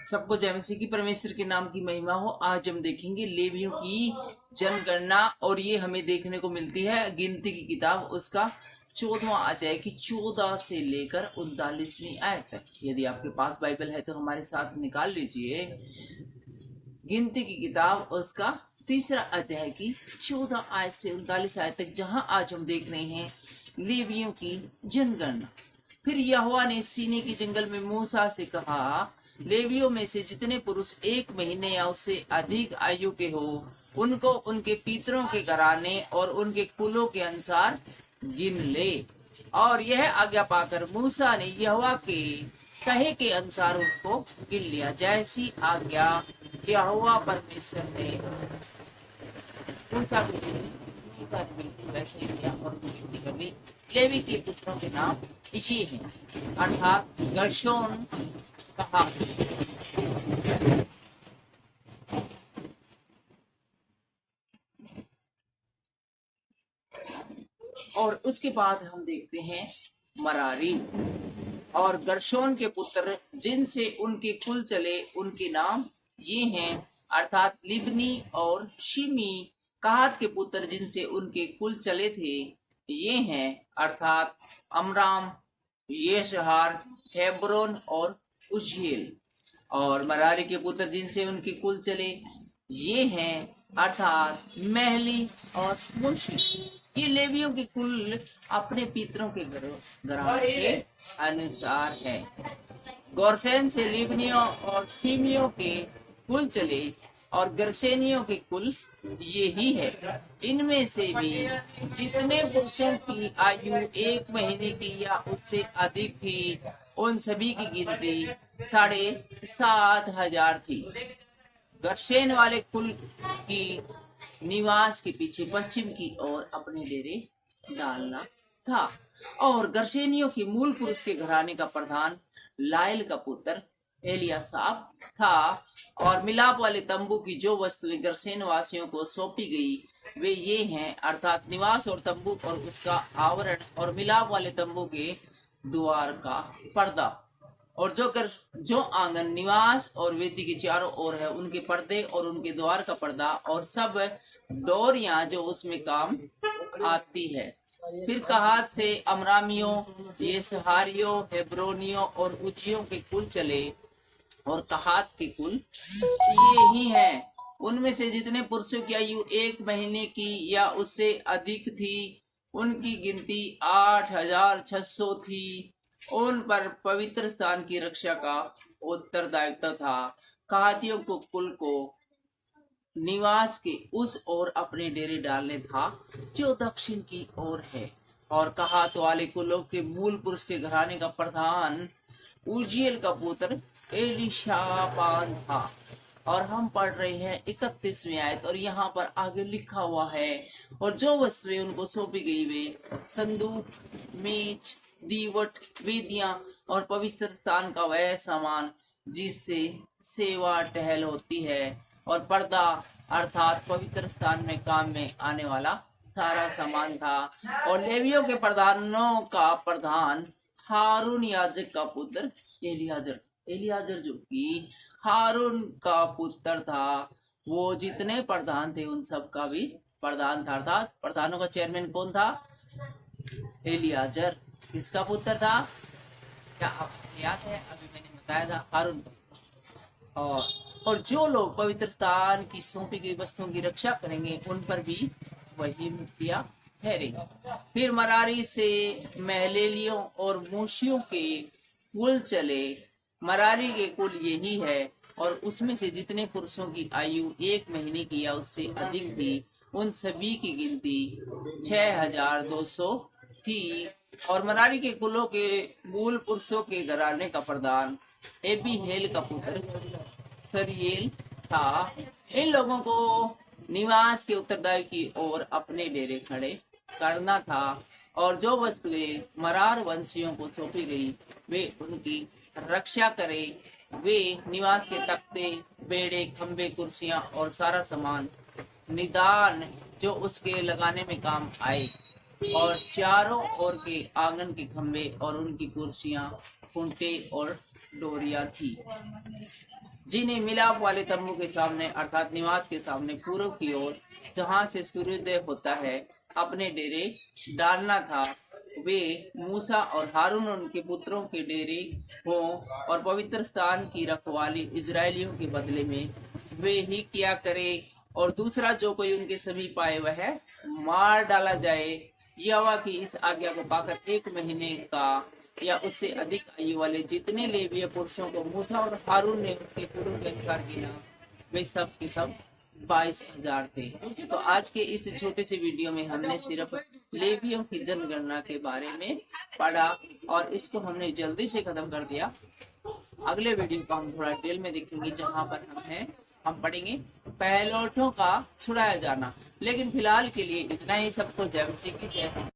सबको जय मसीह की, परमेश्वर के नाम की महिमा हो। आज हम देखेंगे लेवियों की जनगणना, और ये हमें देखने को मिलती है गिनती की किताब, उसका 14वां अध्याय की 14 से लेकर 39वीं आयत तक। यदि आपके पास बाइबल है तो हमारे साथ निकाल लीजिए। गिनती की किताब उसका 3रा अध्याय की 14 आयत से 39 आयत तक, जहां आज हम देख रहे हैं लेवियों की जनगणना। फिर यहोवा ने सीने के जंगल में मूसा से कहा, लेवियों में से जितने पुरुष 1 महीने या उससे अधिक आयु के हो, उनको उनके पितरों के घराने और उनके कुलों के अनुसार गिन ले। और यह आज्ञा पाकर मूसा ने यहोवा के कहे के अनुसार उनको गिन लिया। जैसी आज्ञा यहोवा परमेश्वर ने मूसा को दी, वैसे ही किया और गिनती कर ली। लेवी के पुत्रों के नाम ये हैं, अर्थात गर्शोन, कहात। और उसके बाद हम देखते हैं मरारी और गर्शोन के पुत्र जिनसे उनके कुल चले, उनके नाम ये हैं, अर्थात लिबनी और शिमी। कहात के पुत्र जिनसे उनके कुल चले थे ये हैं, अर्थात अमराम, येशहार, हेब्रोन और उज्जीएल। और मरारी के पुत्र जिनसे उनके कुल चले ये हैं, अर्थात महली और मुंशी। ये लेवियों के कुल अपने पितरों के घराने के अनुसार है। गोरसेन से लिबनियों और शिमियों के कुल चले, और गर्शेनियों के कुल ये ही है। इनमें से भी जितने पुरुषों की आयु 1 महीने की या उससे अधिक थी, उन सभी की गिनती 7,500 थी। गर्शेन वाले कुल की निवास के पीछे पश्चिम की ओर अपने डेरे डालना था। और गर्शेनियों के मूल पुरुष के घराने का प्रधान लायल का पुत्र एलियासाफ था। और मिलाप वाले तंबू की जो वस्तुएं गर्शेन वासियों को सौंपी गई वे ये हैं, अर्थात निवास और तंबू और उसका आवरण, और मिलाप वाले तंबू के द्वार का पर्दा, और जो आंगन, निवास और वेदी के चारों ओर है, उनके पर्दे और उनके द्वार का पर्दा, और सब डोरियां जो उसमें काम आती है। फिर कहात से अमरामियों, येसहारियों, हेब्रोनियों और उज्जियों के कुल चले, और कहात के कुल ये ही हैं। उनमें से जितने पुरुषों की आयु 1 महीने की या उससे अधिक थी, उनकी गिनती 8,600 थी। उन पर पवित्र स्थान की रक्षा का उत्तरदायित्व था। कहातियों को कुल को निवास के उस ओर अपने डेरे डालने था जो दक्षिण की ओर है। और कहात वाले कुलों के मूल पुरुष के घराने का प्रधान उज्जीएल का पुत्र एलीशापान था। और हम पढ़ रहे हैं 31वीं आयत, और यहाँ पर आगे लिखा हुआ है, और जो वस्तुएं उनको सौंपी गई वे संदूक, मेज, दीवट, वेदियां और पवित्र स्थान का वह सामान जिससे सेवा टहल होती है, और पर्दा अर्थात पवित्र स्थान में काम में आने वाला सारा सामान था। और लेवियों के प्रधानों का प्रधान हारून याजक का पुत्र एलियाजर जो कि हारून का पुत्र था। वो जितने प्रधान थे उन सब का भी प्रधान था, अर्थात प्रधानों का चेयरमैन कौन था? एलियाजर। किसका पुत्र था? क्या आपको याद है? अभी मैंने बताया था, हारून। और जो लोग पवित्र स्थान की सौंपी गई वस्तुओं की रक्षा करेंगे, उन पर भी वही मुक्तियां ठहरेगी। फिर मरारी से महलेलियों और मूशियों के कुल चले। मरारी के कुल यही है, और उसमें से जितने पुरुषों की आयु 1 महीने की या उससे अधिक थी, उन सभी की गिनती 6,200 थी। और मरारी के कुलों के मूल पुरुषों के घराने का प्रधान एबीहेल का पुत्र सरियेल था। इन लोगों को निवास के उत्तरदायी की ओर अपने डेरे खड़े करना था। और जो वस्तुएं मरार वंशियों को सौंपी गई वे उनकी रक्षा करे। वे निवास के तख्ते, बेड़े, खंबे, कुर्सियां और सारा सामान, निदान जो उसके लगाने में काम आए, और चारों ओर के आंगन के खंबे और उनकी कुर्सियां, खूंटे और डोरियां थी, जिन्हें मिलाप वाले तंबू के सामने अर्थात निवास के सामने पूर्व की ओर, जहां से सूर्योदय होता है, अपने डेरे डालना था। वे मूसा और हारून और उनके पुत्रों के डेरे हों और पवित्र स्थान की रखवाली इजरायलियों के बदले में वे ही किया करे, और दूसरा जो कोई उनके समीप आए वह मार डाला जाए। यहोवा की इस आज्ञा को पाकर 1 महीने का या उससे अधिक आयु वाले जितने लेवीय पुरुषों को मूसा और हारून ने उसके पूर्व के अनुसार गिना, वे सब के सब 22,000 थे। तो आज के इस छोटे से वीडियो में हमने सिर्फ लेवियों की जनगणना के बारे में पढ़ा और इसको हमने जल्दी से खत्म कर दिया। अगले वीडियो को हम थोड़ा डिटेल में देखेंगे, जहां पर हम पढ़ेंगे पहलौठों का छुड़ाया जाना। लेकिन फिलहाल के लिए इतना ही। सबको जय मसीह की जय।